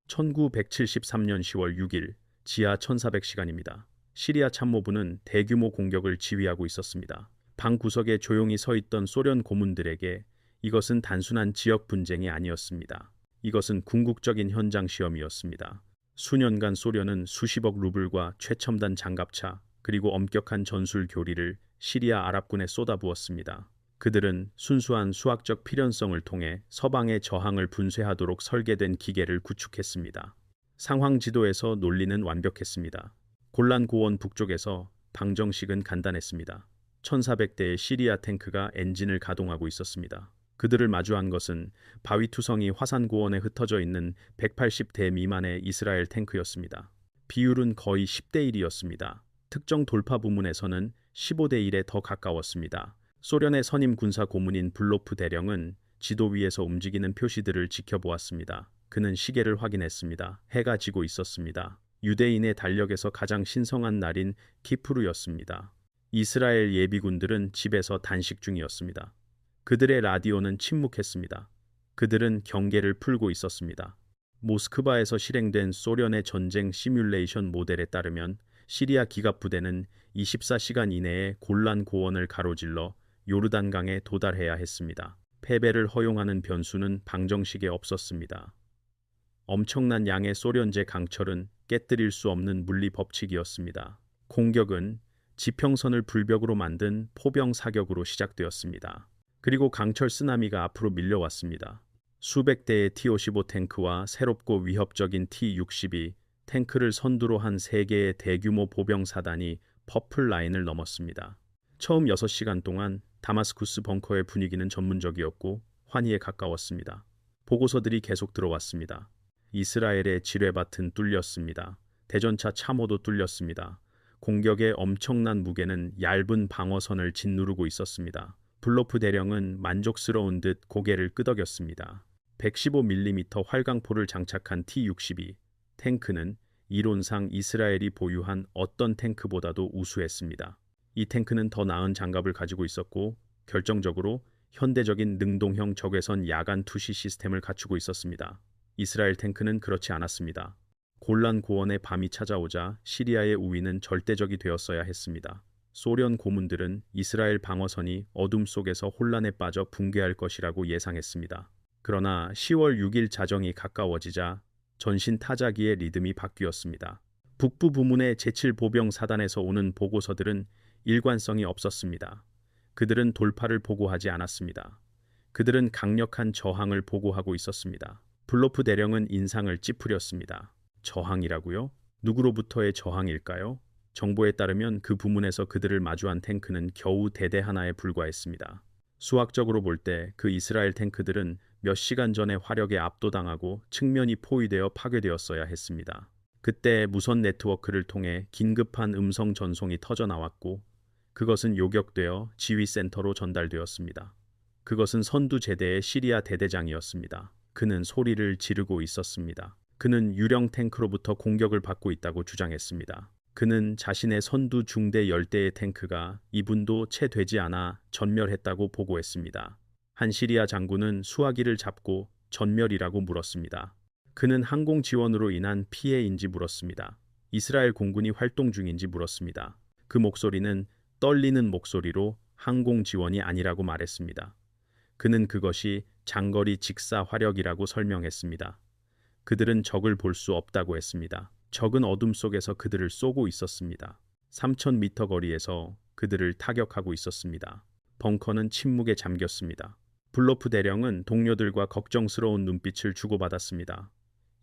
1973년 10월 6일 지하 1400시간입니다. 시리아 참모부는 대규모 공격을 지휘하고 있었습니다. 방 구석에 조용히 서 있던 소련 고문들에게 이것은 단순한 지역 분쟁이 아니었습니다. 이것은 궁극적인 현장 시험이었습니다. 수년간 소련은 수십억 루블과 최첨단 장갑차 그리고 엄격한 전술 교리를 시리아 아랍군에 쏟아부었습니다. 그들은 순수한 수학적 필연성을 통해 서방의 저항을 분쇄하도록 설계된 기계를 구축했습니다. 상황 지도에서 논리는 완벽했습니다. 골란 고원 북쪽에서 방정식은 간단했습니다. 1400대의 시리아 탱크가 엔진을 가동하고 있었습니다. 그들을 마주한 것은 바위투성이 화산 고원에 흩어져 있는 180대 미만의 이스라엘 탱크였습니다. 비율은 거의 10대 1이었습니다. 특정 돌파 부문에서는 15대 1에 더 가까웠습니다. 소련의 선임 군사 고문인 블로프 대령은 지도 위에서 움직이는 표시들을 지켜보았습니다. 그는 시계를 확인했습니다. 해가 지고 있었습니다. 유대인의 달력에서 가장 신성한 날인 키푸르였습니다. 이스라엘 예비군들은 집에서 단식 중이었습니다. 그들의 라디오는 침묵했습니다. 그들은 경계를 풀고 있었습니다. 모스크바에서 실행된 소련의 전쟁 시뮬레이션 모델에 따르면 시리아 기갑 부대는 24시간 이내에 골란 고원을 가로질러 요르단강에 도달해야 했습니다. 패배를 허용하는 변수는 방정식에 없었습니다. 엄청난 양의 소련제 강철은 깨뜨릴 수 없는 물리 법칙이었습니다. 공격은 지평선을 불벽으로 만든 포병 사격으로 시작되었습니다. 그리고 강철 쓰나미가 앞으로 밀려왔습니다. 수백 대의 T-55 탱크와 새롭고 위협적인 T-62 탱크를 선두로 한 3개의 대규모 보병 사단이 퍼플 라인을 넘었습니다. 처음 6시간 동안 다마스쿠스 벙커의 분위기는 전문적이었고 환희에 가까웠습니다. 보고서들이 계속 들어왔습니다. 이스라엘의 지뢰밭은 뚫렸습니다. 대전차 참호도 뚫렸습니다. 공격의 엄청난 무게는 얇은 방어선을 짓누르고 있었습니다. 블로프 대령은 만족스러운 듯 고개를 끄덕였습니다. 115mm 활강포를 장착한 T-62 탱크는 이론상 이스라엘이 보유한 어떤 탱크보다도 우수했습니다. 이 탱크는 더 나은 장갑을 가지고 있었고 결정적으로 현대적인 능동형 적외선 야간 투시 시스템을 갖추고 있었습니다. 이스라엘 탱크는 그렇지 않았습니다. 골란 고원의 밤이 찾아오자 시리아의 우위는 절대적이 되었어야 했습니다. 소련 고문들은 이스라엘 방어선이 어둠 속에서 혼란에 빠져 붕괴할 것이라고 예상했습니다. 그러나 10월 6일 자정이 가까워지자 전신 타자기의 리듬이 바뀌었습니다. 북부 부문의 제7보병 사단에서 오는 보고서들은 일관성이 없었습니다. 그들은 돌파를 보고하지 않았습니다. 그들은 강력한 저항을 보고하고 있었습니다. 블로프 대령은 인상을 찌푸렸습니다. 저항이라고요? 누구로부터의 저항일까요? 정보에 따르면 그 부문에서 그들을 마주한 탱크는 겨우 대대 하나에 불과했습니다. 수학적으로 볼 때 그 이스라엘 탱크들은 몇 시간 전에 화력에 압도당하고 측면이 포위되어 파괴되었어야 했습니다. 그때 무선 네트워크를 통해 긴급한 음성 전송이 터져 나왔고 그것은 요격되어 지휘센터로 전달되었습니다. 그것은 선두 제대의 시리아 대대장이었습니다. 그는 소리를 지르고 있었습니다. 그는 유령 탱크로부터 공격을 받고 있다고 주장했습니다. 그는 자신의 선두 중대 10대의 탱크가 2분도 채 되지 않아 전멸했다고 보고했습니다. 한 시리아 장군은 수화기를 잡고 전멸이라고 물었습니다. 그는 항공 지원으로 인한 피해인지 물었습니다. 이스라엘 공군이 활동 중인지 물었습니다. 그 목소리는 떨리는 목소리로 항공 지원이 아니라고 말했습니다. 그는 그것이 장거리 직사 화력이라고 설명했습니다. 그들은 적을 볼 수 없다고 했습니다. 적은 어둠 속에서 그들을 쏘고 있었습니다. 3000m 거리에서 그들을 타격하고 있었습니다. 벙커는 침묵에 잠겼습니다. 블로프 대령은 동료들과 걱정스러운 눈빛을 주고받았습니다.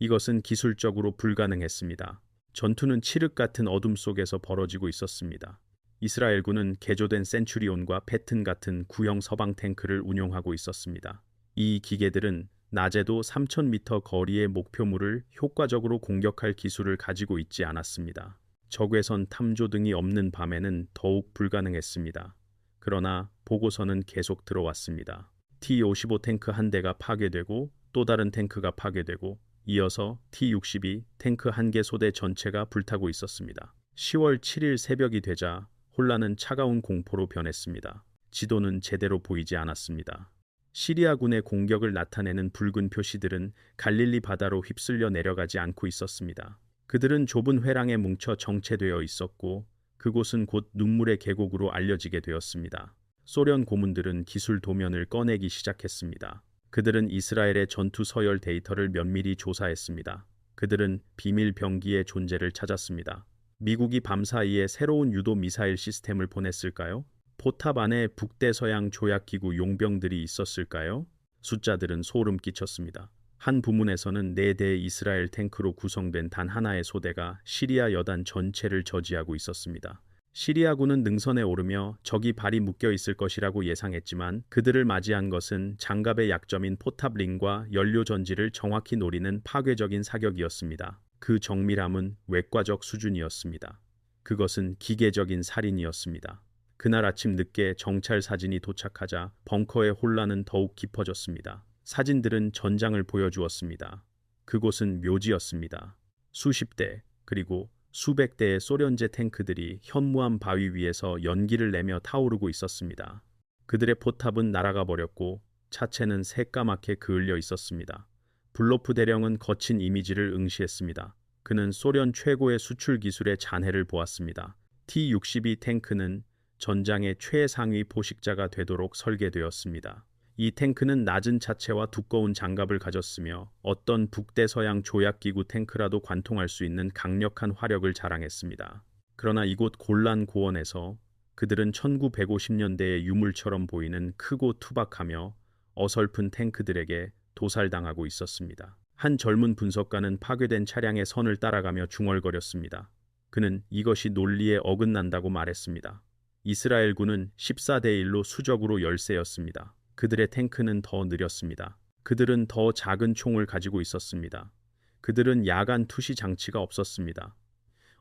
이것은 기술적으로 불가능했습니다. 전투는 칠흑 같은 어둠 속에서 벌어지고 있었습니다. 이스라엘군은 개조된 센츄리온과 패튼 같은 구형 서방 탱크를 운용하고 있었습니다. 이 기계들은 낮에도 3000m 거리의 목표물을 효과적으로 공격할 기술을 가지고 있지 않았습니다. 적외선 탐조 등이 없는 밤에는 더욱 불가능했습니다. 그러나 보고서는 계속 들어왔습니다. T-55 탱크 한 대가 파괴되고 또 다른 탱크가 파괴되고 이어서 T-62 탱크 한 개 소대 전체가 불타고 있었습니다. 10월 7일 새벽이 되자 혼란은 차가운 공포로 변했습니다. 지도는 제대로 보이지 않았습니다. 시리아군의 공격을 나타내는 붉은 표시들은 갈릴리 바다로 휩쓸려 내려가지 않고 있었습니다. 그들은 좁은 회랑에 뭉쳐 정체되어 있었고 그곳은 곧 눈물의 계곡으로 알려지게 되었습니다. 소련 고문들은 기술 도면을 꺼내기 시작했습니다. 그들은 이스라엘의 전투 서열 데이터를 면밀히 조사했습니다. 그들은 비밀 병기의 존재를 찾았습니다. 미국이 밤사이에 새로운 유도 미사일 시스템을 보냈을까요? 포탑 안에 북대서양 조약기구 용병들이 있었을까요? 숫자들은 소름 끼쳤습니다. 한 부문에서는 4대의 이스라엘 탱크로 구성된 단 하나의 소대가 시리아 여단 전체를 저지하고 있었습니다. 시리아군은 능선에 오르며 적이 발이 묶여 있을 것이라고 예상했지만 그들을 맞이한 것은 장갑의 약점인 포탑링과 연료 전지를 정확히 노리는 파괴적인 사격이었습니다. 그 정밀함은 외과적 수준이었습니다. 그것은 기계적인 살인이었습니다. 그날 아침 늦게 정찰 사진이 도착하자 벙커의 혼란은 더욱 깊어졌습니다. 사진들은 전장을 보여주었습니다. 그곳은 묘지였습니다. 수십 대 그리고 수백 대의 소련제 탱크들이 현무암 바위 위에서 연기를 내며 타오르고 있었습니다. 그들의 포탑은 날아가 버렸고 차체는 새까맣게 그을려 있었습니다. 블로프 대령은 거친 이미지를 응시했습니다. 그는 소련 최고의 수출 기술의 잔해를 보았습니다. T-62 탱크는 전장의 최상위 포식자가 되도록 설계되었습니다. 이 탱크는 낮은 차체와 두꺼운 장갑을 가졌으며 어떤 북대서양 조약기구 탱크라도 관통할 수 있는 강력한 화력을 자랑했습니다. 그러나 이곳 골란 고원에서 그들은 1950년대의 유물처럼 보이는 크고 투박하며 어설픈 탱크들에게 도살당하고 있었습니다. 한 젊은 분석가는 파괴된 차량의 선을 따라가며 중얼거렸습니다. 그는 이것이 논리에 어긋난다고 말했습니다. 이스라엘군은 14대 1로 수적으로 열세였습니다. 그들의 탱크는 더 느렸습니다. 그들은 더 작은 총을 가지고 있었습니다. 그들은 야간 투시 장치가 없었습니다.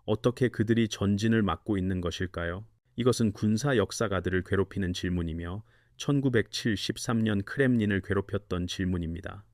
어떻게 그들이 전진을 막고 있는 것일까요? 이것은 군사 역사가들을 괴롭히는 질문이며 1973년 크렘린을 괴롭혔던 질문입니다.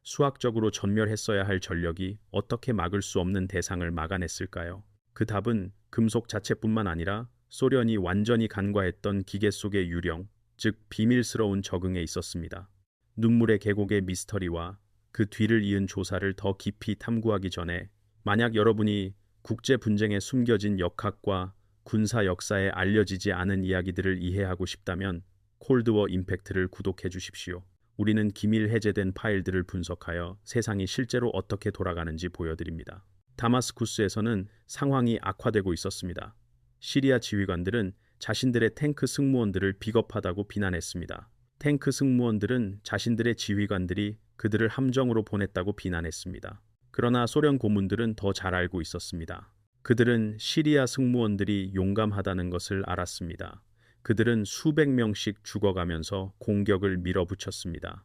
수학적으로 전멸했어야 할 전력이 어떻게 막을 수 없는 대상을 막아냈을까요? 그 답은 금속 자체뿐만 아니라 소련이 완전히 간과했던 기계 속의 유령, 즉 비밀스러운 적응에 있었습니다. 눈물의 계곡의 미스터리와 그 뒤를 이은 조사를 더 깊이 탐구하기 전에 만약 여러분이 국제 분쟁에 숨겨진 역학과 군사 역사에 알려지지 않은 이야기들을 이해하고 싶다면 콜드워 임팩트를 구독해 주십시오. 우리는 기밀 해제된 파일들을 분석하여 세상이 실제로 어떻게 돌아가는지 보여드립니다. 다마스쿠스에서는 상황이 악화되고 있었습니다. 시리아 지휘관들은 자신들의 탱크 승무원들을 비겁하다고 비난했습니다. 탱크 승무원들은 자신들의 지휘관들이 그들을 함정으로 보냈다고 비난했습니다. 그러나 소련 고문들은 더 잘 알고 있었습니다. 그들은 시리아 승무원들이 용감하다는 것을 알았습니다. 그들은 수백 명씩 죽어가면서 공격을 밀어붙였습니다.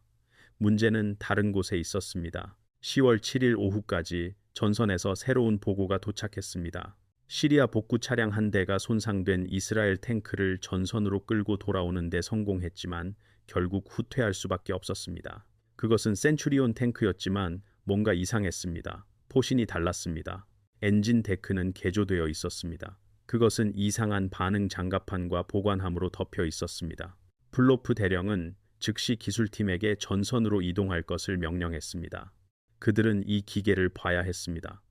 문제는 다른 곳에 있었습니다. 10월 7일 오후까지 전선에서 새로운 보고가 도착했습니다. 시리아 복구 차량 한 대가 손상된 이스라엘 탱크를 전선으로 끌고 돌아오는 데 성공했지만 결국 후퇴할 수밖에 없었습니다. 그것은 센츄리온 탱크였지만 뭔가 이상했습니다. 포신이 달랐습니다. 엔진 데크는 개조되어 있었습니다. 그것은 이상한 반응 장갑판과 보관함으로 덮여 있었습니다. 플로프 대령은 즉시 기술팀에게 전선으로 이동할 것을 명령했습니다. 그들은 이 기계를 봐야 했습니다.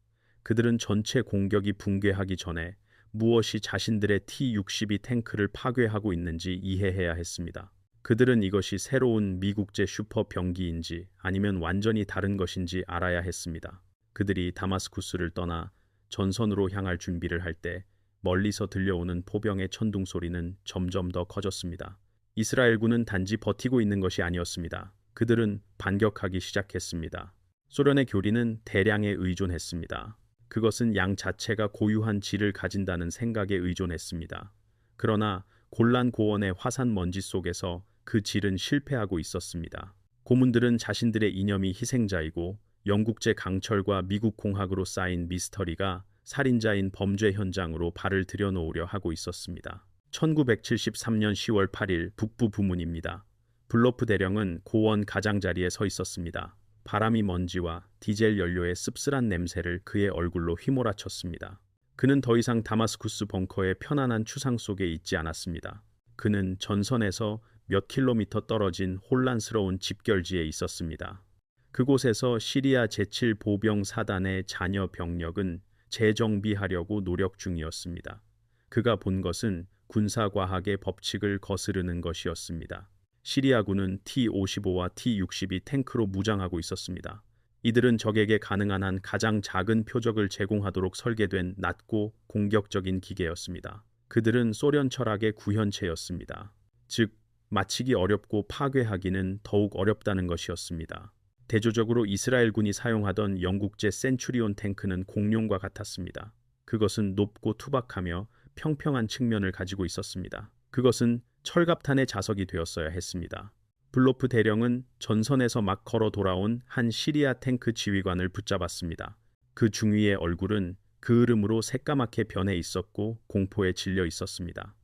그들은 전체 공격이 붕괴하기 전에 무엇이 자신들의 T-62 탱크를 파괴하고 있는지 이해해야 했습니다. 그들은 이것이 새로운 미국제 슈퍼 병기인지 아니면 완전히 다른 것인지 알아야 했습니다. 그들이 다마스쿠스를 떠나 전선으로 향할 준비를 할 때 멀리서 들려오는 포병의 천둥 소리는 점점 더 커졌습니다. 이스라엘군은 단지 버티고 있는 것이 아니었습니다. 그들은 반격하기 시작했습니다. 소련의 교리는 대량에 의존했습니다. 그것은 양 자체가 고유한 질을 가진다는 생각에 의존했습니다. 그러나 골란 고원의 화산 먼지 속에서 그 질은 실패하고 있었습니다. 고문들은 자신들의 이념이 희생자이고 영국제 강철과 미국 공학으로 쌓인 미스터리가 살인자인 범죄 현장으로 발을 들여놓으려 하고 있었습니다. 1973년 10월 8일 북부 부문입니다. 블로프 대령은 고원 가장자리에 서 있었습니다. 바람이 먼지와 디젤 연료의 씁쓸한 냄새를 그의 얼굴로 휘몰아쳤습니다. 그는 더 이상 다마스쿠스 벙커의 편안한 추상 속에 있지 않았습니다. 그는 전선에서 몇 킬로미터 떨어진 혼란스러운 집결지에 있었습니다. 그곳에서 시리아 제7 보병 사단의 잔여 병력은 재정비하려고 노력 중이었습니다. 그가 본 것은 군사과학의 법칙을 거스르는 것이었습니다. 시리아군은 T-55와 T-62 탱크로 무장하고 있었습니다. 이들은 적에게 가능한 한 가장 작은 표적을 제공하도록 설계된 낮고 공격적인 기계였습니다. 그들은 소련 철학의 구현체였습니다. 즉, 맞히기 어렵고 파괴하기는 더욱 어렵다는 것이었습니다. 대조적으로 이스라엘군이 사용하던 영국제 센츄리온 탱크는 공룡과 같았습니다. 그것은 높고 투박하며 평평한 측면을 가지고 있었습니다. 그것은 철갑탄의 자석이 되었어야 했습니다. 블로프 대령은 전선에서 막 걸어 돌아온 한 시리아 탱크 지휘관을 붙잡았습니다. 그 중위의 얼굴은 그을음으로 새까맣게 변해 있었고 공포에 질려 있었습니다.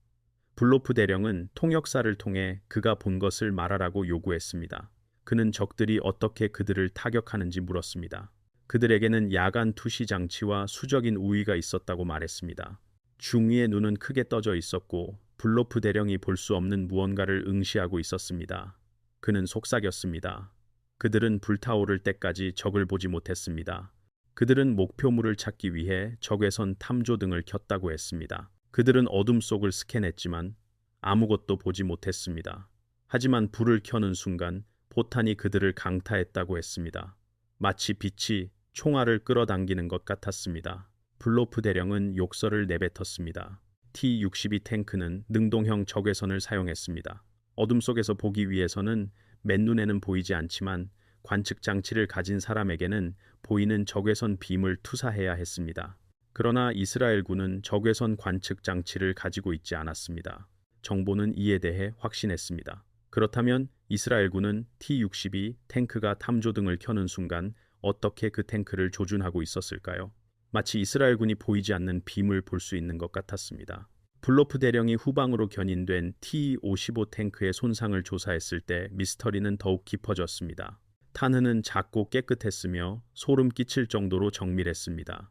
블로프 대령은 통역사를 통해 그가 본 것을 말하라고 요구했습니다. 그는 적들이 어떻게 그들을 타격하는지 물었습니다. 그들에게는 야간 투시 장치와 수적인 우위가 있었다고 말했습니다. 중위의 눈은 크게 떠져 있었고 블로프 대령이 볼 수 없는 무언가를 응시하고 있었습니다. 그는 속삭였습니다. 그들은 불타오를 때까지 적을 보지 못했습니다. 그들은 목표물을 찾기 위해 적외선 탐조등을 켰다고 했습니다. 그들은 어둠 속을 스캔했지만 아무것도 보지 못했습니다. 하지만 불을 켜는 순간 포탄이 그들을 강타했다고 했습니다. 마치 빛이 총알을 끌어당기는 것 같았습니다. 블로프 대령은 욕설을 내뱉었습니다. T-62 탱크는 능동형 적외선을 사용했습니다. 어둠 속에서 보기 위해서는 맨눈에는 보이지 않지만 관측 장치를 가진 사람에게는 보이는 적외선 빔을 투사해야 했습니다. 그러나 이스라엘군은 적외선 관측 장치를 가지고 있지 않았습니다. 정보는 이에 대해 확신했습니다. 그렇다면 이스라엘군은 T-62 탱크가 탐조등을 켜는 순간 어떻게 그 탱크를 조준하고 있었을까요? 마치 이스라엘군이 보이지 않는 빔을 볼 수 있는 것 같았습니다. 블로프 대령이 후방으로 견인된 T-55 탱크의 손상을 조사했을 때 미스터리는 더욱 깊어졌습니다. 탄흔은 작고 깨끗했으며 소름 끼칠 정도로 정밀했습니다.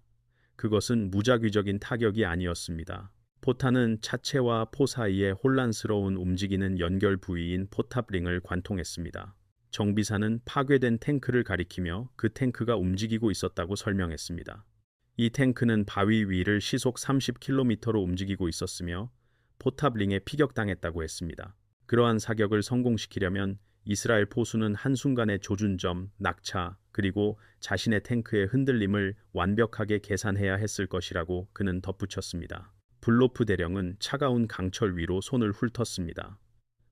그것은 무작위적인 타격이 아니었습니다. 포탄은 차체와 포 사이에 혼란스러운 움직이는 연결 부위인 포탑링을 관통했습니다. 정비사는 파괴된 탱크를 가리키며 그 탱크가 움직이고 있었다고 설명했습니다. 이 탱크는 바위 위를 시속 30km로 움직이고 있었으며 포탑링에 피격당했다고 했습니다. 그러한 사격을 성공시키려면 이스라엘 포수는 한순간의 조준점, 낙차, 그리고 자신의 탱크의 흔들림을 완벽하게 계산해야 했을 것이라고 그는 덧붙였습니다. 블로프 대령은 차가운 강철 위로 손을 훑었습니다.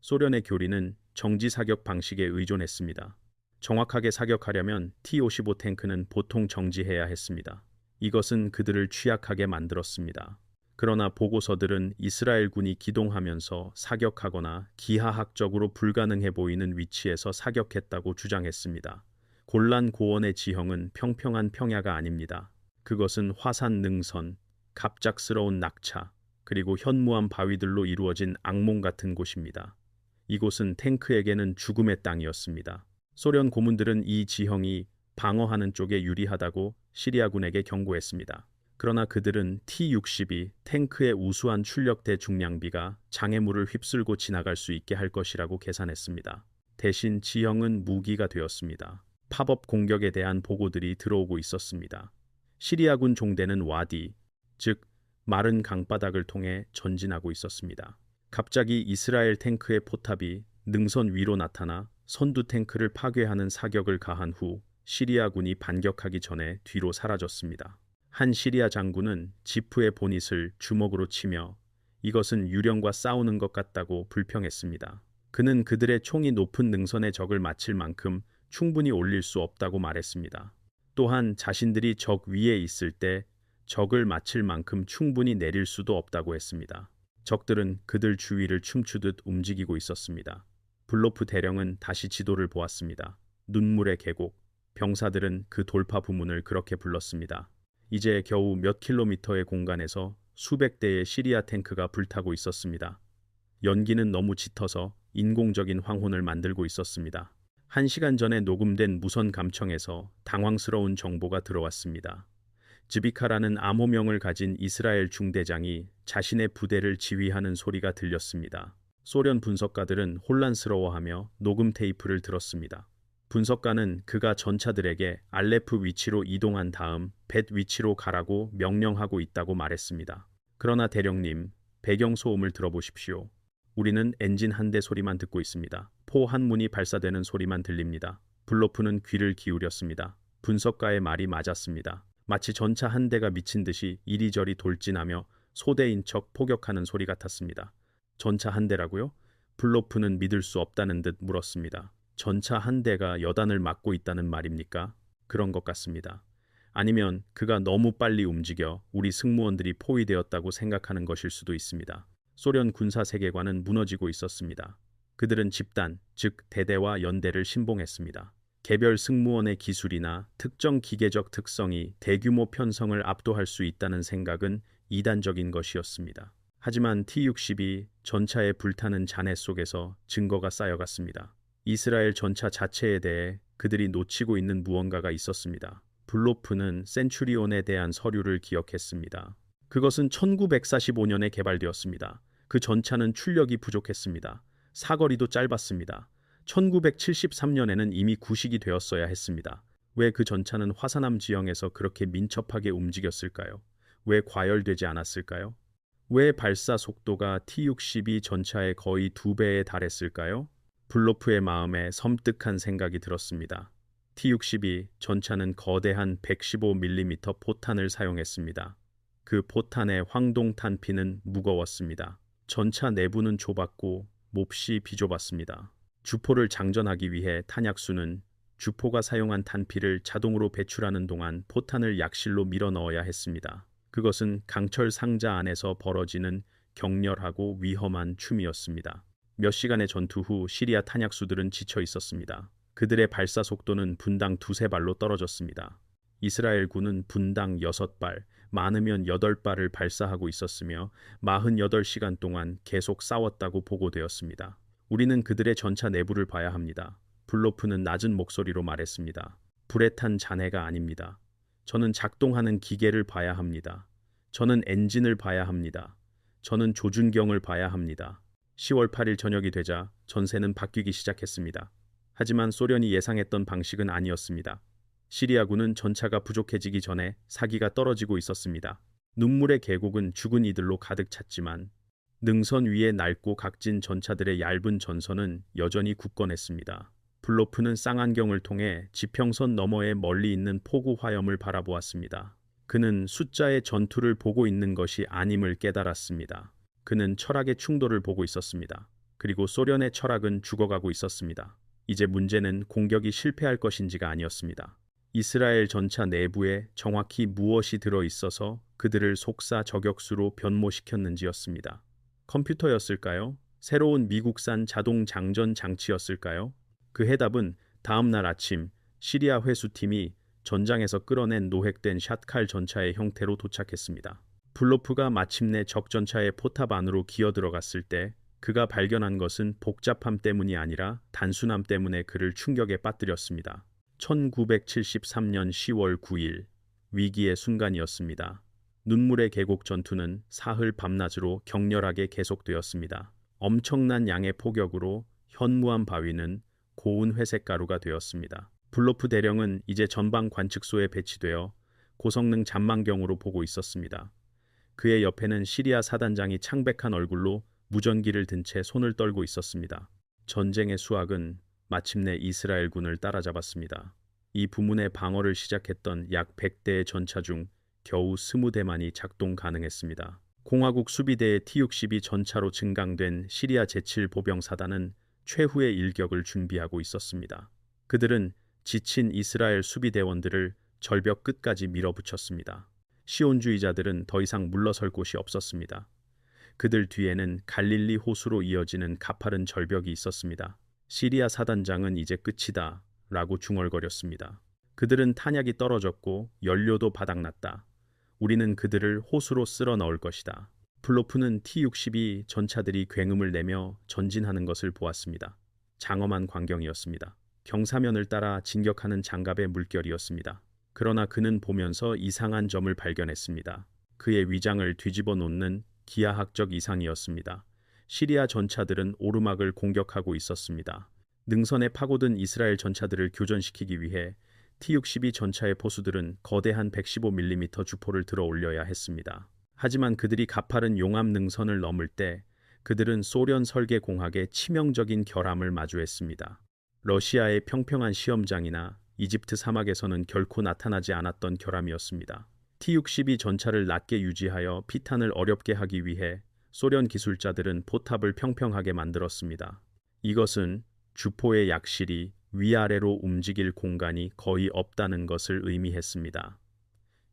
소련의 교리는 정지 사격 방식에 의존했습니다. 정확하게 사격하려면 T-55 탱크는 보통 정지해야 했습니다. 이것은 그들을 취약하게 만들었습니다. 그러나 보고서들은 이스라엘군이 기동하면서 사격하거나 기하학적으로 불가능해 보이는 위치에서 사격했다고 주장했습니다. 골란 고원의 지형은 평평한 평야가 아닙니다. 그것은 화산 능선, 갑작스러운 낙차, 그리고 현무암 바위들로 이루어진 악몽 같은 곳입니다. 이곳은 탱크에게는 죽음의 땅이었습니다. 소련 고문들은 이 지형이 방어하는 쪽에 유리하다고 시리아군에게 경고했습니다. 그러나 그들은 T-62 탱크의 우수한 출력대 중량비가 장애물을 휩쓸고 지나갈 수 있게 할 것이라고 계산했습니다. 대신 지형은 무기가 되었습니다. 팝업 공격에 대한 보고들이 들어오고 있었습니다. 시리아군 종대는 와디, 즉 마른 강바닥을 통해 전진하고 있었습니다. 갑자기 이스라엘 탱크의 포탑이 능선 위로 나타나 선두 탱크를 파괴하는 사격을 가한 후 시리아군이 반격하기 전에 뒤로 사라졌습니다. 한 시리아 장군은 지프의 보닛을 주먹으로 치며 이것은 유령과 싸우는 것 같다고 불평했습니다. 그는 그들의 총이 높은 능선의 적을 맞힐 만큼 충분히 올릴 수 없다고 말했습니다. 또한 자신들이 적 위에 있을 때 적을 맞힐 만큼 충분히 내릴 수도 없다고 했습니다. 적들은 그들 주위를 춤추듯 움직이고 있었습니다. 블로프 대령은 다시 지도를 보았습니다. 눈물의 계곡, 병사들은 그 돌파 부문을 그렇게 불렀습니다. 이제 겨우 몇 킬로미터의 공간에서 수백 대의 시리아 탱크가 불타고 있었습니다. 연기는 너무 짙어서 인공적인 황혼을 만들고 있었습니다. 1시간 전에 녹음된 무선 감청에서 당황스러운 정보가 들어왔습니다. 즈비카라는 암호명을 가진 이스라엘 중대장이 자신의 부대를 지휘하는 소리가 들렸습니다. 소련 분석가들은 혼란스러워하며 녹음 테이프를 들었습니다. 분석가는 그가 전차들에게 알레프 위치로 이동한 다음 벳 위치로 가라고 명령하고 있다고 말했습니다. 그러나 대령님, 배경 소음을 들어보십시오. 우리는 엔진 한 대 소리만 듣고 있습니다. 포 한 문이 발사되는 소리만 들립니다. 블로프는 귀를 기울였습니다. 분석가의 말이 맞았습니다. 마치 전차 한 대가 미친 듯이 이리저리 돌진하며 소대인 척 포격하는 소리 같았습니다. 전차 한 대라고요? 블로프는 믿을 수 없다는 듯 물었습니다. 전차 한 대가 여단을 막고 있다는 말입니까? 그런 것 같습니다. 아니면 그가 너무 빨리 움직여 우리 승무원들이 포위되었다고 생각하는 것일 수도 있습니다. 소련 군사 세계관은 무너지고 있었습니다. 그들은 집단, 즉 대대와 연대를 신봉했습니다. 개별 승무원의 기술이나 특정 기계적 특성이 대규모 편성을 압도할 수 있다는 생각은 이단적인 것이었습니다. 하지만 T-62 전차의 불타는 잔해 속에서 증거가 쌓여갔습니다. 이스라엘 전차 자체에 대해 그들이 놓치고 있는 무언가가 있었습니다. 블로프는 센츄리온에 대한 서류를 기억했습니다. 그것은 1945년에 개발되었습니다. 그 전차는 출력이 부족했습니다. 사거리도 짧았습니다. 1973년에는 이미 구식이 되었어야 했습니다. 왜 그 전차는 화산암 지형에서 그렇게 민첩하게 움직였을까요? 왜 과열되지 않았을까요? 왜 발사 속도가 T-62 전차의 거의 2배에 달했을까요? 블로프의 마음에 섬뜩한 생각이 들었습니다. T-62 전차는 거대한 115mm 포탄을 사용했습니다. 그 포탄의 황동 탄피는 무거웠습니다. 전차 내부는 좁았고 몹시 비좁았습니다. 주포를 장전하기 위해 탄약수는 주포가 사용한 탄피를 자동으로 배출하는 동안 포탄을 약실로 밀어 넣어야 했습니다. 그것은 강철 상자 안에서 벌어지는 격렬하고 위험한 춤이었습니다. 몇 시간의 전투 후 시리아 탄약수들은 지쳐 있었습니다. 그들의 발사 속도는 분당 2~3발로 떨어졌습니다. 이스라엘군은 분당 6발, 많으면 8발을 발사하고 있었으며 48시간 동안 계속 싸웠다고 보고되었습니다. 우리는 그들의 전차 내부를 봐야 합니다. 블로프는 낮은 목소리로 말했습니다. 불에 탄 잔해가 아닙니다. 저는 작동하는 기계를 봐야 합니다. 저는 엔진을 봐야 합니다. 저는 조준경을 봐야 합니다. 10월 8일 저녁이 되자 전세는 바뀌기 시작했습니다. 하지만 소련이 예상했던 방식은 아니었습니다. 시리아군은 전차가 부족해지기 전에 사기가 떨어지고 있었습니다. 눈물의 계곡은 죽은 이들로 가득 찼지만 능선 위에 낡고 각진 전차들의 얇은 전선은 여전히 굳건했습니다. 블로프는 쌍안경을 통해 지평선 너머에 멀리 있는 포구 화염을 바라보았습니다. 그는 숫자의 전투를 보고 있는 것이 아님을 깨달았습니다. 그는 철학의 충돌을 보고 있었습니다. 그리고 소련의 철학은 죽어가고 있었습니다. 이제 문제는 공격이 실패할 것인지가 아니었습니다. 이스라엘 전차 내부에 정확히 무엇이 들어있어서 그들을 속사 저격수로 변모시켰는지였습니다. 컴퓨터였을까요? 새로운 미국산 자동 장전 장치였을까요? 그 해답은 다음 날 아침 시리아 회수팀이 전장에서 끌어낸 노획된 샷칼 전차의 형태로 도착했습니다. 블로프가 마침내 적 전차의 포탑 안으로 기어 들어갔을 때 그가 발견한 것은 복잡함 때문이 아니라 단순함 때문에 그를 충격에 빠뜨렸습니다. 1973년 10월 9일 위기의 순간이었습니다. 눈물의 계곡 전투는 사흘 밤낮으로 격렬하게 계속되었습니다. 엄청난 양의 포격으로 현무암 바위는 고운 회색 가루가 되었습니다. 블로프 대령은 이제 전방 관측소에 배치되어 고성능 잠망경으로 보고 있었습니다. 그의 옆에는 시리아 사단장이 창백한 얼굴로 무전기를 든 채 손을 떨고 있었습니다. 전쟁의 수학은 마침내 이스라엘군을 따라잡았습니다. 이 부문의 방어를 시작했던 약 100대의 전차 중 겨우 20대만이 작동 가능했습니다. 공화국 수비대의 T-62 전차로 증강된 시리아 제7 보병사단은 최후의 일격을 준비하고 있었습니다. 그들은 지친 이스라엘 수비대원들을 절벽 끝까지 밀어붙였습니다. 시온주의자들은 더 이상 물러설 곳이 없었습니다. 그들 뒤에는 갈릴리 호수로 이어지는 가파른 절벽이 있었습니다. 시리아 사단장은 이제 끝이다 라고 중얼거렸습니다. 그들은 탄약이 떨어졌고 연료도 바닥났다. 우리는 그들을 호수로 쓸어 넣을 것이다. 블로프는 T-62 전차들이 굉음을 내며 전진하는 것을 보았습니다. 장엄한 광경이었습니다. 경사면을 따라 진격하는 장갑의 물결이었습니다. 그러나 그는 보면서 이상한 점을 발견했습니다. 그의 위장을 뒤집어 놓는 기하학적 이상이었습니다. 시리아 전차들은 오르막을 공격하고 있었습니다. 능선에 파고든 이스라엘 전차들을 교전시키기 위해 T-62 전차의 포수들은 거대한 115mm 주포를 들어 올려야 했습니다. 하지만 그들이 가파른 용암 능선을 넘을 때 그들은 소련 설계 공학의 치명적인 결함을 마주했습니다. 러시아의 평평한 시험장이나 이집트 사막에서는 결코 나타나지 않았던 결함이었습니다. T-62 전차를 낮게 유지하여 피탄을 어렵게 하기 위해 소련 기술자들은 포탑을 평평하게 만들었습니다. 이것은 주포의 약실이 위아래로 움직일 공간이 거의 없다는 것을 의미했습니다.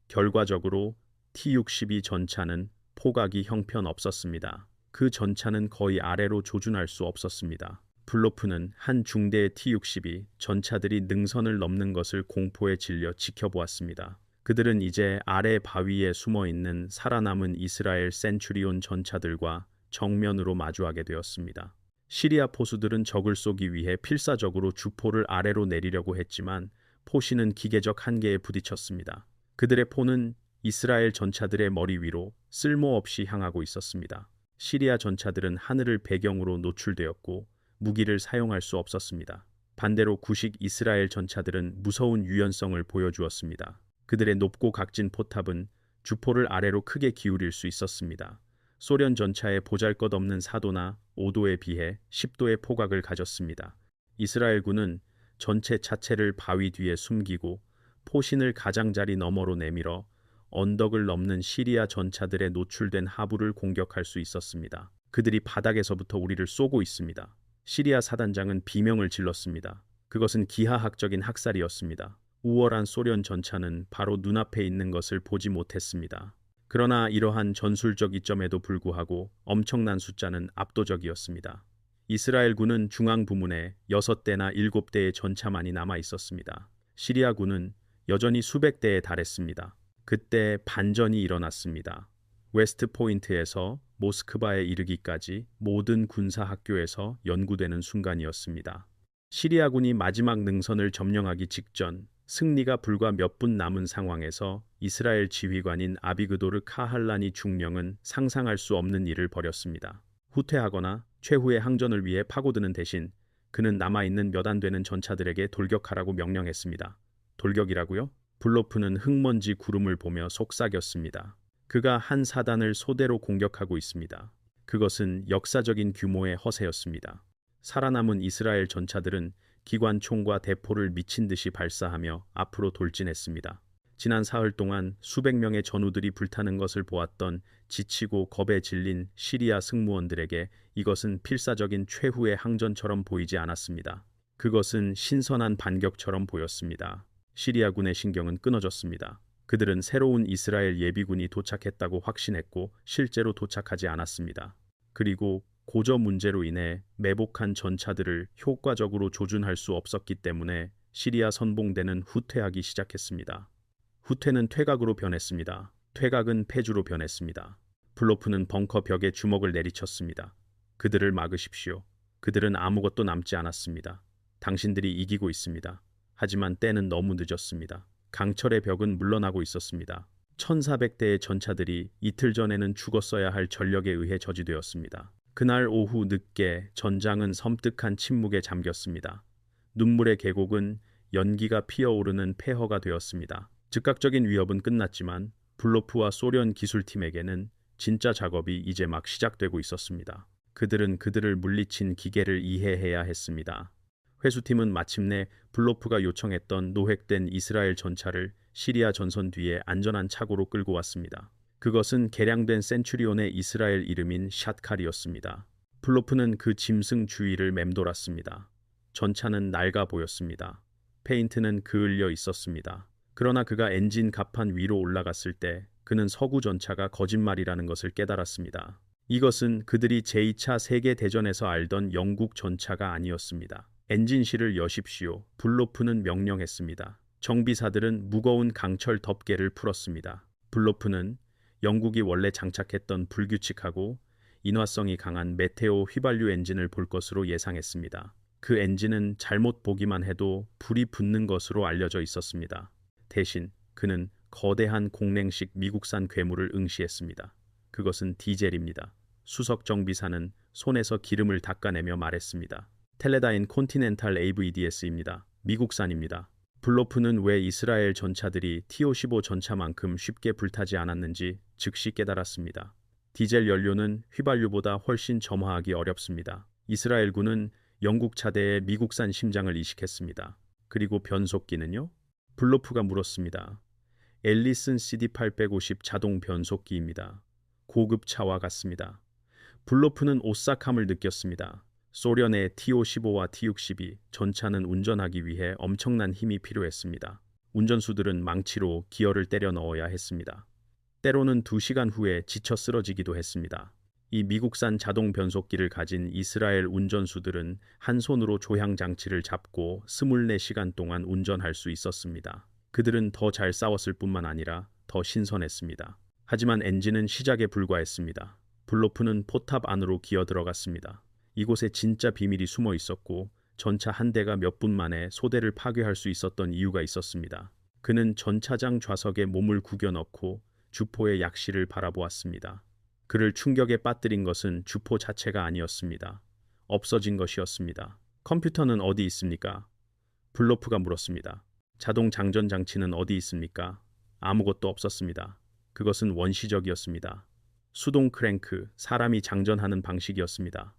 결과적으로 T-62 전차는 포각이 형편없었습니다. 그 전차는 거의 아래로 조준할 수 없었습니다. 블로프는 한 중대의 T-62 전차들이 능선을 넘는 것을 공포에 질려 지켜보았습니다. 그들은 이제 아래 바위에 숨어있는 살아남은 이스라엘 센츄리온 전차들과 정면으로 마주하게 되었습니다. 시리아 포수들은 적을 쏘기 위해 필사적으로 주포를 아래로 내리려고 했지만 포신은 기계적 한계에 부딪혔습니다. 그들의 포는 이스라엘 전차들의 머리 위로 쓸모없이 향하고 있었습니다. 시리아 전차들은 하늘을 배경으로 노출되었고 무기를 사용할 수 없었습니다. 반대로 구식 이스라엘 전차들은 무서운 유연성을 보여주었습니다. 그들의 높고 각진 포탑은 주포를 아래로 크게 기울일 수 있었습니다. 소련 전차의 보잘것없는 4도나 5도에 비해 10도의 포각을 가졌습니다. 이스라엘군은 전체 차체를 바위 뒤에 숨기고 포신을 가장자리 너머로 내밀어 언덕을 넘는 시리아 전차들의 노출된 하부를 공격할 수 있었습니다. 그들이 바닥에서부터 우리를 쏘고 있습니다. 시리아 사단장은 비명을 질렀습니다. 그것은 기하학적인 학살이었습니다. 우월한 소련 전차는 바로 눈앞에 있는 것을 보지 못했습니다. 그러나 이러한 전술적 이점에도 불구하고 엄청난 숫자는 압도적이었습니다. 이스라엘군은 중앙 부문에 6대나 7대의 전차만이 남아 있었습니다. 시리아군은 여전히 수백 대에 달했습니다. 그때 반전이 일어났습니다. 웨스트 포인트에서 모스크바에 이르기까지 모든 군사 학교에서 연구되는 순간이었습니다. 시리아군이 마지막 능선을 점령하기 직전 승리가 불과 몇 분 남은 상황에서 이스라엘 지휘관인 아비그도르 카할라니 중령은 상상할 수 없는 일을 벌였습니다. 후퇴하거나 최후의 항전을 위해 파고드는 대신 그는 남아있는 몇 안 되는 전차들에게 돌격하라고 명령했습니다. 돌격이라고요? 블로프는 흙먼지 구름을 보며 속삭였습니다. 그가 한 사단을 소대로 공격하고 있습니다. 그것은 역사적인 규모의 허세였습니다. 살아남은 이스라엘 전차들은 기관총과 대포를 미친 듯이 발사하며 앞으로 돌진했습니다. 지난 사흘 동안 수백 명의 전우들이 불타는 것을 보았던 지치고 겁에 질린 시리아 승무원들에게 이것은 필사적인 최후의 항전처럼 보이지 않았습니다. 그것은 신선한 반격처럼 보였습니다. 시리아군의 신경은 끊어졌습니다. 그들은 새로운 이스라엘 예비군이 도착했다고 확신했고 실제로 도착하지 않았습니다. 그리고 고저 문제로 인해 매복한 전차들을 효과적으로 조준할 수 없었기 때문에 시리아 선봉대는 후퇴하기 시작했습니다. 후퇴는 퇴각으로 변했습니다. 퇴각은 패주로 변했습니다. 블로프는 벙커 벽에 주먹을 내리쳤습니다. 그들을 막으십시오. 그들은 아무것도 남지 않았습니다. 당신들이 이기고 있습니다. 하지만 때는 너무 늦었습니다. 강철의 벽은 물러나고 있었습니다. 1400대의 전차들이 이틀 전에는 죽었어야 할 전력에 의해 저지되었습니다. 그날 오후 늦게 전장은 섬뜩한 침묵에 잠겼습니다. 눈물의 계곡은 연기가 피어오르는 폐허가 되었습니다. 즉각적인 위협은 끝났지만 블로프와 소련 기술팀에게는 진짜 작업이 이제 막 시작되고 있었습니다. 그들은 그들을 물리친 기계를 이해해야 했습니다. 회수팀은 마침내 블로프가 요청했던 노획된 이스라엘 전차를 시리아 전선 뒤에 안전한 차고로 끌고 왔습니다. 그것은 개량된 센츄리온의 이스라엘 이름인 샷칼이었습니다. 블로프는 그 짐승 주위를 맴돌았습니다. 전차는 낡아 보였습니다. 페인트는 그을려 있었습니다. 그러나 그가 엔진 갑판 위로 올라갔을 때 그는 서구 전차가 거짓말이라는 것을 깨달았습니다. 이것은 그들이 제2차 세계대전에서 알던 영국 전차가 아니었습니다. 엔진실을 여십시오. 블로프는 명령했습니다. 정비사들은 무거운 강철 덮개를 풀었습니다. 블로프는 영국이 원래 장착했던 불규칙하고 인화성이 강한 메테오 휘발유 엔진을 볼 것으로 예상했습니다. 그 엔진은 잘못 보기만 해도 불이 붙는 것으로 알려져 있었습니다. 대신 그는 거대한 공랭식 미국산 괴물을 응시했습니다. 그것은 디젤입니다. 수석 정비사는 손에서 기름을 닦아내며 말했습니다. 텔레다인 콘티넨탈 AVDS입니다. 미국산입니다. 블로프는 왜 이스라엘 전차들이 T-55 전차만큼 쉽게 불타지 않았는지 즉시 깨달았습니다. 디젤 연료는 휘발유보다 훨씬 점화하기 어렵습니다. 이스라엘군은 영국 차대에 미국산 심장을 이식했습니다. 그리고 변속기는요? 블로프가 물었습니다. 앨리슨 CD850 자동 변속기입니다. 고급 차와 같습니다. 블로프는 오싹함을 느꼈습니다. 소련의 T-55와 T-62 전차는 운전하기 위해 엄청난 힘이 필요했습니다. 운전수들은 망치로 기어를 때려 넣어야 했습니다. 때로는 2시간 후에 지쳐 쓰러지기도 했습니다. 이 미국산 자동 변속기를 가진 이스라엘 운전수들은 한 손으로 조향 장치를 잡고 24시간 동안 운전할 수 있었습니다. 그들은 더 잘 싸웠을 뿐만 아니라 더 신선했습니다. 하지만 엔진은 시작에 불과했습니다. 블로프는 포탑 안으로 기어 들어갔습니다. 이곳에 진짜 비밀이 숨어 있었고 전차 한 대가 몇 분 만에 소대를 파괴할 수 있었던 이유가 있었습니다. 그는 전차장 좌석에 몸을 구겨 넣고 주포의 약실을 바라보았습니다. 그를 충격에 빠뜨린 것은 주포 자체가 아니었습니다. 없어진 것이었습니다. 컴퓨터는 어디 있습니까? 블로프가 물었습니다. 자동 장전 장치는 어디 있습니까? 아무것도 없었습니다. 그것은 원시적이었습니다. 수동 크랭크, 사람이 장전하는 방식이었습니다.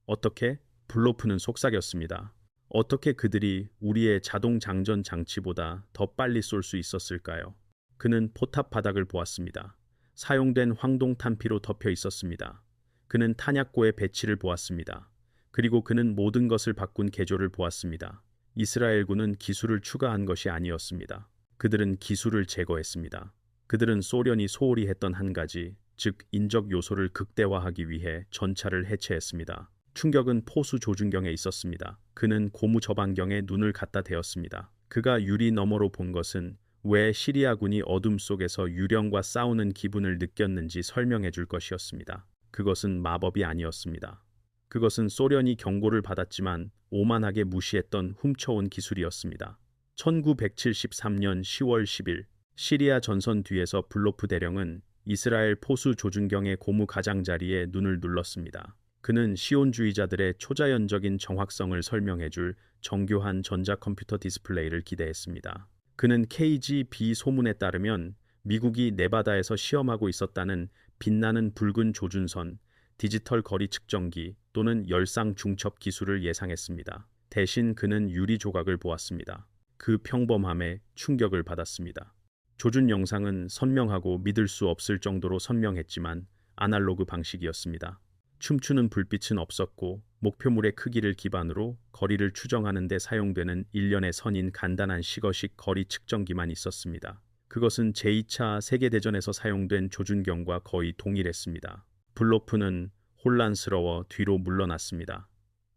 어떻게? 블로프는 속삭였습니다. 어떻게 그들이 우리의 자동 장전 장치보다 더 빨리 쏠 수 있었을까요? 그는 포탑 바닥을 보았습니다. 사용된 황동탄피로 덮여 있었습니다. 그는 탄약고의 배치를 보았습니다. 그리고 그는 모든 것을 바꾼 개조를 보았습니다. 이스라엘군은 기술을 추가한 것이 아니었습니다. 그들은 기술을 제거했습니다. 그들은 소련이 소홀히 했던 한 가지, 즉 인적 요소를 극대화하기 위해 전차를 해체했습니다. 충격은 포수 조준경에 있었습니다. 그는 고무 저반경에 눈을 갖다 대었습니다. 그가 유리 너머로 본 것은 왜 시리아군이 어둠 속에서 유령과 싸우는 기분을 느꼈는지 설명해 줄 것이었습니다. 그것은 마법이 아니었습니다. 그것은 소련이 경고를 받았지만 오만하게 무시했던 훔쳐온 기술이었습니다. 1973년 10월 10일 시리아 전선 뒤에서 블로프 대령은 이스라엘 포수 조준경의 고무 가장자리에 눈을 눌렀습니다. 그는 시온주의자들의 초자연적인 정확성을 설명해줄 정교한 전자컴퓨터 디스플레이를 기대했습니다. 그는 KGB 소문에 따르면 미국이 네바다에서 시험하고 있었다는 빛나는 붉은 조준선, 디지털 거리 측정기 또는 열상 중첩 기술을 예상했습니다. 대신 그는 유리 조각을 보았습니다. 그 평범함에 충격을 받았습니다. 조준 영상은 선명하고 믿을 수 없을 정도로 선명했지만 아날로그 방식이었습니다. 춤추는 불빛은 없었고 목표물의 크기를 기반으로 거리를 추정하는 데 사용되는 일련의 선인 간단한 시거식 거리 측정기만 있었습니다. 그것은 제2차 세계대전에서 사용된 조준경과 거의 동일했습니다. 블로프는 혼란스러워 뒤로 물러났습니다.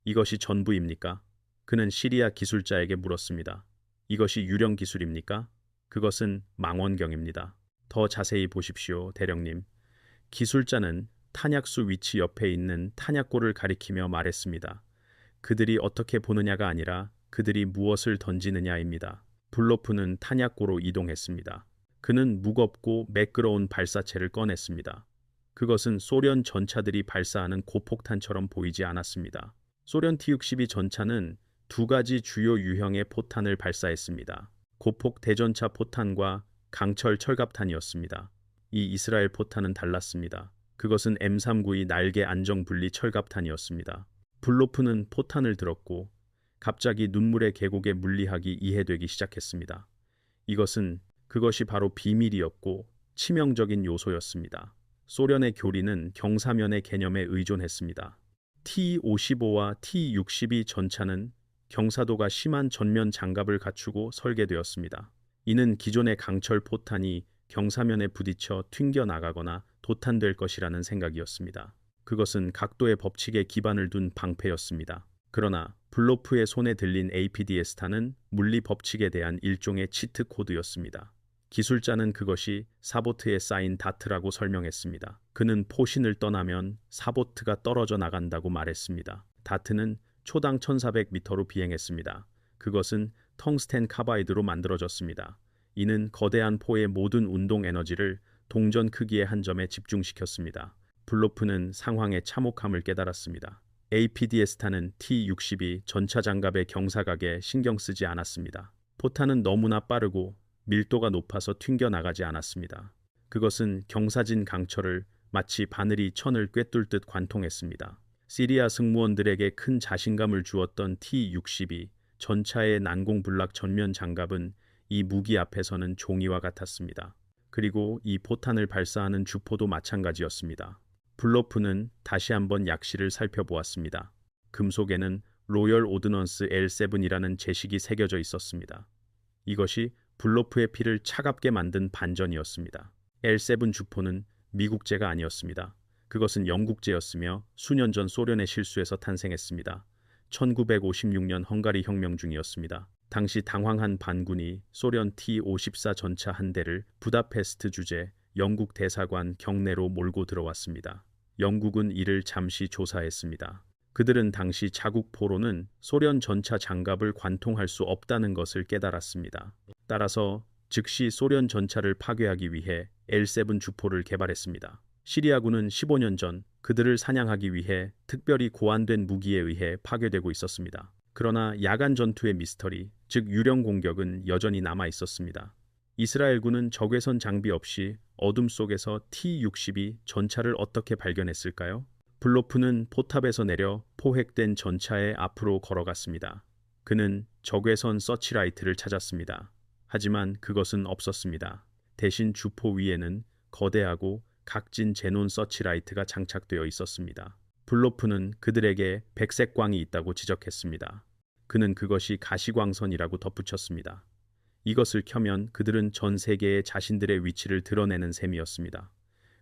이것이 전부입니까? 그는 시리아 기술자에게 물었습니다. 이것이 유령 기술입니까? 그것은 망원경입니다. 더 자세히 보십시오, 대령님. 기술자는 탄약수 위치 옆에 있는 탄약고를 가리키며 말했습니다. 그들이 어떻게 보느냐가 아니라 그들이 무엇을 던지느냐입니다. 블로프는 탄약고로 이동했습니다. 그는 무겁고 매끄러운 발사체를 꺼냈습니다. 그것은 소련 전차들이 발사하는 고폭탄처럼 보이지 않았습니다. 소련 T-62 전차는 2가지 주요 유형의 포탄을 발사했습니다. 고폭 대전차 포탄과 강철 철갑탄이었습니다. 이 이스라엘 포탄은 달랐습니다. 그것은 M392 날개 안정 분리 철갑탄이었습니다. 블로프는 포탄을 들었고 갑자기 눈물의 계곡의 물리학이 이해되기 시작했습니다. 그것이 바로 비밀이었고 치명적인 요소였습니다. 소련의 교리는 경사면의 개념에 의존했습니다. T-55와 T-62 전차는 경사도가 심한 전면 장갑을 갖추고 설계되었습니다. 이는 기존의 강철 포탄이 경사면에 부딪혀 튕겨나가거나 도탄될 것이라는 생각이었습니다. 그것은 각도의 법칙에 기반을 둔 방패였습니다. 그러나 블로프의 손에 들린 APDS탄은 물리 법칙에 대한 일종의 치트 코드였습니다. 기술자는 그것이 사보트에 쌓인 다트라고 설명했습니다. 그는 포신을 떠나면 사보트가 떨어져 나간다고 말했습니다. 다트는 초당 1400m로 비행했습니다. 그것은 텅스텐 카바이드로 만들어졌습니다. 이는 거대한 포의 모든 운동 에너지를 동전 크기의 한 점에 집중시켰습니다. 블로프는 상황의 참혹함을 깨달았습니다. APDS탄은 T-62 전차 장갑의 경사각에 신경 쓰지 않았습니다. 포탄은 너무나 빠르고 밀도가 높아서 튕겨나가지 않았습니다. 그것은 경사진 강철을 마치 바늘이 천을 꿰뚫듯 관통했습니다. 시리아 승무원들에게 큰 자신감을 주었던 T-62 전차의 난공불락 전면 장갑은 이 무기 앞에서는 종이와 같았습니다. 그리고 이 포탄을 발사하는 주포도 마찬가지였습니다. 블로프는 다시 한번 약실을 살펴보았습니다. 금속에는 로열 오드넌스 L7이라는 제식이 새겨져 있었습니다. 이것이 블로프의 피를 차갑게 만든 반전이었습니다. L7 주포는 미국제가 아니었습니다. 그것은 영국제였으며 수년 전 소련의 실수에서 탄생했습니다. 1956년 헝가리 혁명 중이었습니다. 당시 당황한 반군이 소련 T-54 전차 한 대를 부다페스트 주재 영국 대사관 경내로 몰고 들어왔습니다. 영국은 이를 잠시 조사했습니다. 그들은 당시 자국포로는 소련 전차 장갑을 관통할 수 없다는 것을 깨달았습니다. 따라서 즉시 소련 전차를 파괴하기 위해 L7 주포를 개발했습니다. 시리아군은 15년 전 그들을 사냥하기 위해 특별히 고안된 무기에 의해 파괴되고 있었습니다. 그러나 야간 전투의 미스터리, 즉 유령 공격은 여전히 남아 있었습니다. 이스라엘군은 적외선 장비 없이 어둠 속에서 T-62 전차를 어떻게 발견했을까요? 블로프는 포탑에서 내려 포획된 전차의 앞으로 걸어갔습니다. 그는 적외선 서치라이트를 찾았습니다. 하지만 그것은 없었습니다. 대신 주포 위에는 거대하고 각진 제논 서치라이트가 장착되어 있었습니다. 블로프는 그들에게 백색 광이 있다고 지적했습니다. 그는 그것이 가시광선이라고 덧붙였습니다. 이것을 켜면 그들은 전 세계에 자신들의 위치를 드러내는 셈이었습니다.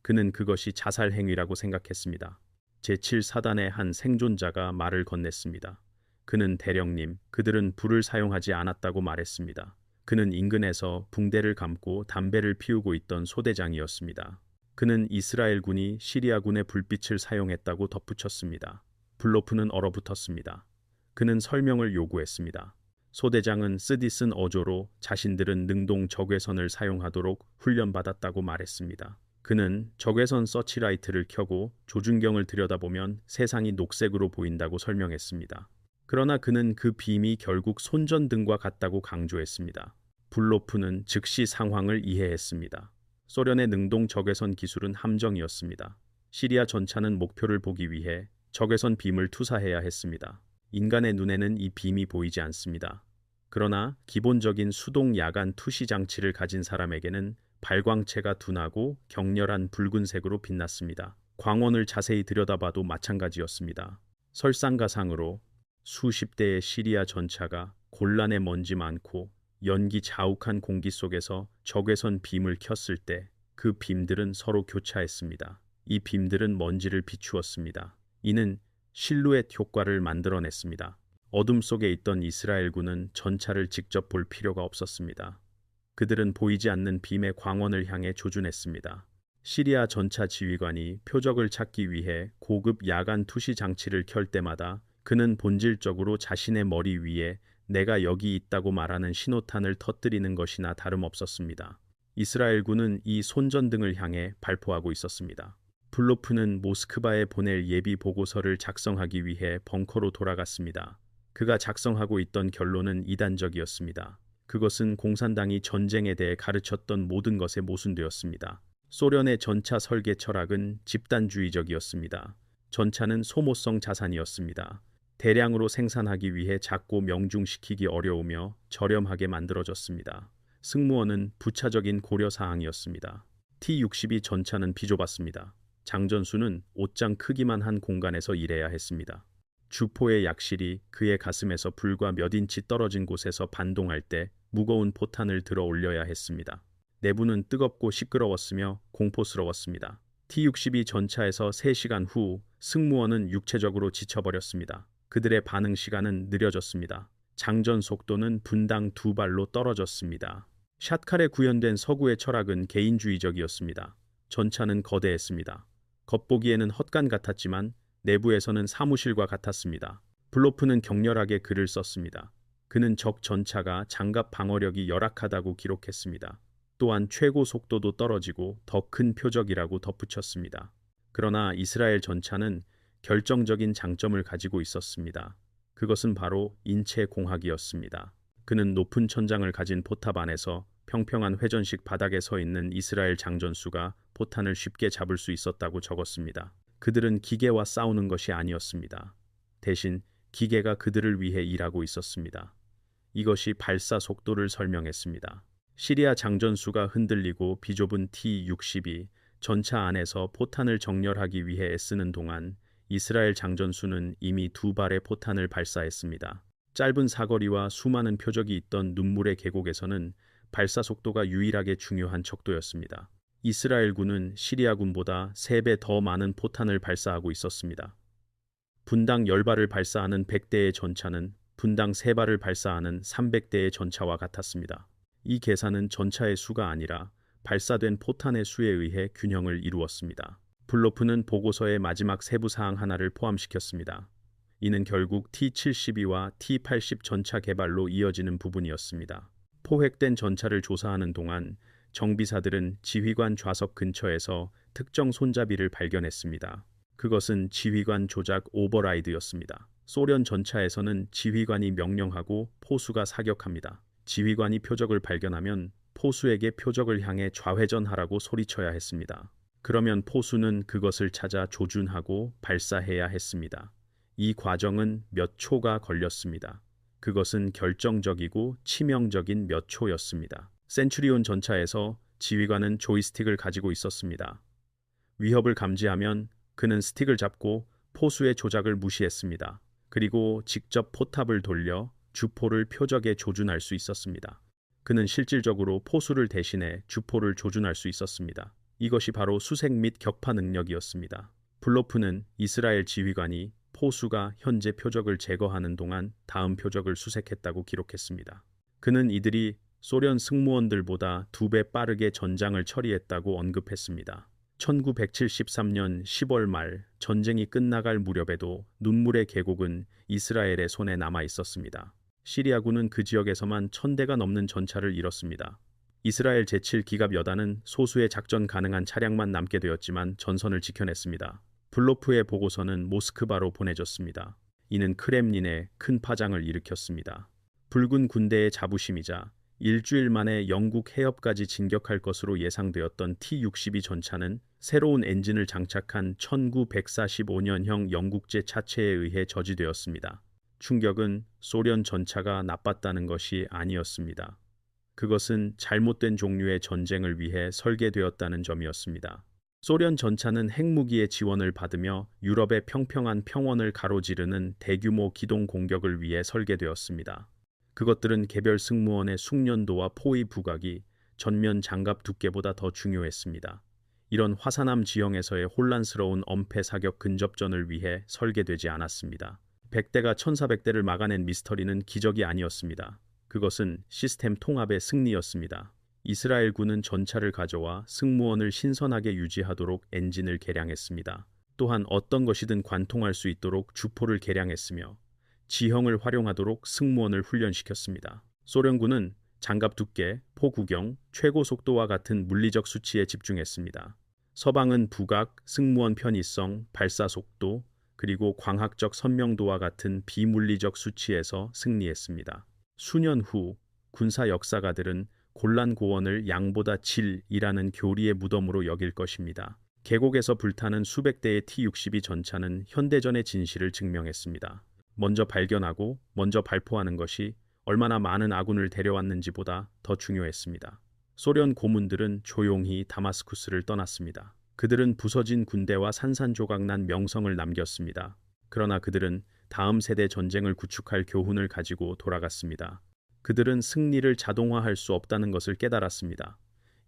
그는 그것이 자살 행위라고 생각했습니다. 제7사단의 한 생존자가 말을 건넸습니다. 그는 대령님, 그들은 불을 사용하지 않았다고 말했습니다. 그는 인근에서 붕대를 감고 담배를 피우고 있던 소대장이었습니다. 그는 이스라엘군이 시리아군의 불빛을 사용했다고 덧붙였습니다. 블로프는 얼어붙었습니다. 그는 설명을 요구했습니다. 소대장은 쓰디쓴 어조로 자신들은 능동 적외선을 사용하도록 훈련받았다고 말했습니다. 그는 적외선 서치라이트를 켜고 조준경을 들여다보면 세상이 녹색으로 보인다고 설명했습니다. 그러나 그는 그 빔이 결국 손전등과 같다고 강조했습니다. 블로프는 즉시 상황을 이해했습니다. 소련의 능동 적외선 기술은 함정이었습니다. 시리아 전차는 목표를 보기 위해 적외선 빔을 투사해야 했습니다. 인간의 눈에는 이 빔이 보이지 않습니다. 그러나 기본적인 수동 야간 투시 장치를 가진 사람에게는 발광체가 둔하고 격렬한 붉은색으로 빛났습니다. 광원을 자세히 들여다봐도 마찬가지였습니다. 설상가상으로 수십 대의 시리아 전차가 곤란의 먼지 많고 연기 자욱한 공기 속에서 적외선 빔을 켰을 때 그 빔들은 서로 교차했습니다. 이 빔들은 먼지를 비추었습니다. 이는 실루엣 효과를 만들어냈습니다. 어둠 속에 있던 이스라엘군은 전차를 직접 볼 필요가 없었습니다. 그들은 보이지 않는 빔의 광원을 향해 조준했습니다. 시리아 전차 지휘관이 표적을 찾기 위해 고급 야간 투시 장치를 켤 때마다 그는 본질적으로 자신의 머리 위에 내가 여기 있다고 말하는 신호탄을 터뜨리는 것이나 다름없었습니다. 이스라엘군은 이 손전등을 향해 발포하고 있었습니다. 블로프는 모스크바에 보낼 예비 보고서를 작성하기 위해 벙커로 돌아갔습니다. 그가 작성하고 있던 결론은 이단적이었습니다. 그것은 공산당이 전쟁에 대해 가르쳤던 모든 것에 모순되었습니다. 소련의 전차 설계 철학은 집단주의적이었습니다. 전차는 소모성 자산이었습니다. 대량으로 생산하기 위해 작고 명중시키기 어려우며 저렴하게 만들어졌습니다. 승무원은 부차적인 고려사항이었습니다. T-62 전차는 비좁았습니다. 장전수는 옷장 크기만 한 공간에서 일해야 했습니다. 주포의 약실이 그의 가슴에서 불과 몇 인치 떨어진 곳에서 반동할 때 무거운 포탄을 들어 올려야 했습니다. 내부는 뜨겁고 시끄러웠으며 공포스러웠습니다. T-62 전차에서 3시간 후 승무원은 육체적으로 지쳐버렸습니다. 그들의 반응 시간은 느려졌습니다. 장전 속도는 분당 2발로 떨어졌습니다. 샷칼에 구현된 서구의 철학은 개인주의적이었습니다. 전차는 거대했습니다. 겉보기에는 헛간 같았지만 내부에서는 사무실과 같았습니다. 블로프는 격렬하게 글을 썼습니다. 그는 적 전차가 장갑 방어력이 열악하다고 기록했습니다. 또한 최고 속도도 떨어지고 더 큰 표적이라고 덧붙였습니다. 그러나 이스라엘 전차는 결정적인 장점을 가지고 있었습니다. 그것은 바로 인체 공학이었습니다. 그는 높은 천장을 가진 포탑 안에서 평평한 회전식 바닥에 서 있는 이스라엘 장전수가 포탄을 쉽게 잡을 수 있었다고 적었습니다. 그들은 기계와 싸우는 것이 아니었습니다. 대신 기계가 그들을 위해 일하고 있었습니다. 이것이 발사 속도를 설명했습니다. 시리아 장전수가 흔들리고 비좁은 T-62 전차 안에서 포탄을 정렬하기 위해 애쓰는 동안 이스라엘 장전수는 이미 2발의 포탄을 발사했습니다. 짧은 사거리와 수많은 표적이 있던 눈물의 계곡에서는 발사 속도가 유일하게 중요한 척도였습니다. 이스라엘군은 시리아군보다 3배 더 많은 포탄을 발사하고 있었습니다. 분당 10발을 발사하는 100대의 전차는 분당 3발을 발사하는 300대의 전차와 같았습니다. 이 계산은 전차의 수가 아니라 발사된 포탄의 수에 의해 균형을 이루었습니다. 블로프는 보고서의 마지막 세부 사항 하나를 포함시켰습니다. 이는 결국 T-72와 T-80 전차 개발로 이어지는 부분이었습니다. 포획된 전차를 조사하는 동안 정비사들은 지휘관 좌석 근처에서 특정 손잡이를 발견했습니다. 그것은 지휘관 조작 오버라이드였습니다. 소련 전차에서는 지휘관이 명령하고 포수가 사격합니다. 지휘관이 표적을 발견하면 포수에게 표적을 향해 좌회전하라고 소리쳐야 했습니다. 그러면 포수는 그것을 찾아 조준하고 발사해야 했습니다. 이 과정은 몇 초가 걸렸습니다. 그것은 결정적이고 치명적인 몇 초였습니다. 센츄리온 전차에서 지휘관은 조이스틱을 가지고 있었습니다. 위협을 감지하면 그는 스틱을 잡고 포수의 조작을 무시했습니다. 그리고 직접 포탑을 돌려 주포를 표적에 조준할 수 있었습니다. 그는 실질적으로 포수를 대신해 주포를 조준할 수 있었습니다. 이것이 바로 수색 및 격파 능력이었습니다. 블로프는 이스라엘 지휘관이 포수가 현재 표적을 제거하는 동안 다음 표적을 수색했다고 기록했습니다. 그는 이들이 소련 승무원들보다 2배 빠르게 전장을 처리했다고 언급했습니다. 1973년 10월 말 전쟁이 끝나갈 무렵에도 눈물의 계곡은 이스라엘의 손에 남아 있었습니다. 시리아군은 그 지역에서만 1000대가 넘는 전차를 잃었습니다. 이스라엘 제7기갑 여단은 소수의 작전 가능한 차량만 남게 되었지만 전선을 지켜냈습니다. 블로프의 보고서는 모스크바로 보내졌습니다. 이는 크렘린에 큰 파장을 일으켰습니다. 붉은 군대의 자부심이자 일주일 만에 영국 해협까지 진격할 것으로 예상되었던 T-62 전차는 새로운 엔진을 장착한 1945년형 영국제 차체에 의해 저지되었습니다. 충격은 소련 전차가 나빴다는 것이 아니었습니다. 그것은 잘못된 종류의 전쟁을 위해 설계되었다는 점이었습니다. 소련 전차는 핵무기의 지원을 받으며 유럽의 평평한 평원을 가로지르는 대규모 기동 공격을 위해 설계되었습니다. 그것들은 개별 승무원의 숙련도와 포위 부각이 전면 장갑 두께보다 더 중요했습니다. 이런 화산암 지형에서의 혼란스러운 엄폐 사격 근접전을 위해 설계되지 않았습니다. 100대가 1400대를 막아낸 미스터리는 기적이 아니었습니다. 그것은 시스템 통합의 승리였습니다. 이스라엘군은 전차를 가져와 승무원을 신선하게 유지하도록 엔진을 개량했습니다. 또한 어떤 것이든 관통할 수 있도록 주포를 개량했으며 지형을 활용하도록 승무원을 훈련시켰습니다. 소련군은 장갑 두께, 포구경, 최고 속도와 같은 물리적 수치에 집중했습니다. 서방은 부각, 승무원 편의성, 발사 속도, 그리고 광학적 선명도와 같은 비물리적 수치에서 승리했습니다. 수년 후 군사 역사가들은 곤란고원을 양보다 질이라는 교리의 무덤으로 여길 것입니다. 계곡에서 불타는 수백 대의 T-62 전차는 현대전의 진실을 증명했습니다. 먼저 발견하고 먼저 발포하는 것이 얼마나 많은 아군을 데려왔는지보다 더 중요했습니다. 소련 고문들은 조용히 다마스쿠스를 떠났습니다. 그들은 부서진 군대와 산산조각난 명성을 남겼습니다. 그러나 그들은 다음 세대 전쟁을 구축할 교훈을 가지고 돌아갔습니다. 그들은 승리를 자동화할 수 없다는 것을 깨달았습니다.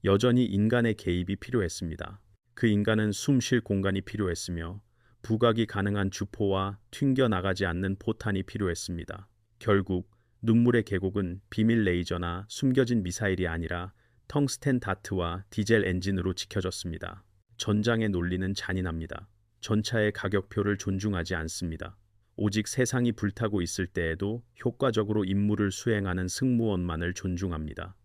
여전히 인간의 개입이 필요했습니다. 그 인간은 숨 쉴 공간이 필요했으며 부각이 가능한 주포와 튕겨나가지 않는 포탄이 필요했습니다. 결국 눈물의 계곡은 비밀 레이저나 숨겨진 미사일이 아니라 텅스텐 다트와 디젤 엔진으로 지켜졌습니다. 전장의 논리는 잔인합니다. 전차의 가격표를 존중하지 않습니다. 오직 세상이 불타고 있을 때에도 효과적으로 임무를 수행하는 승무원만을 존중합니다.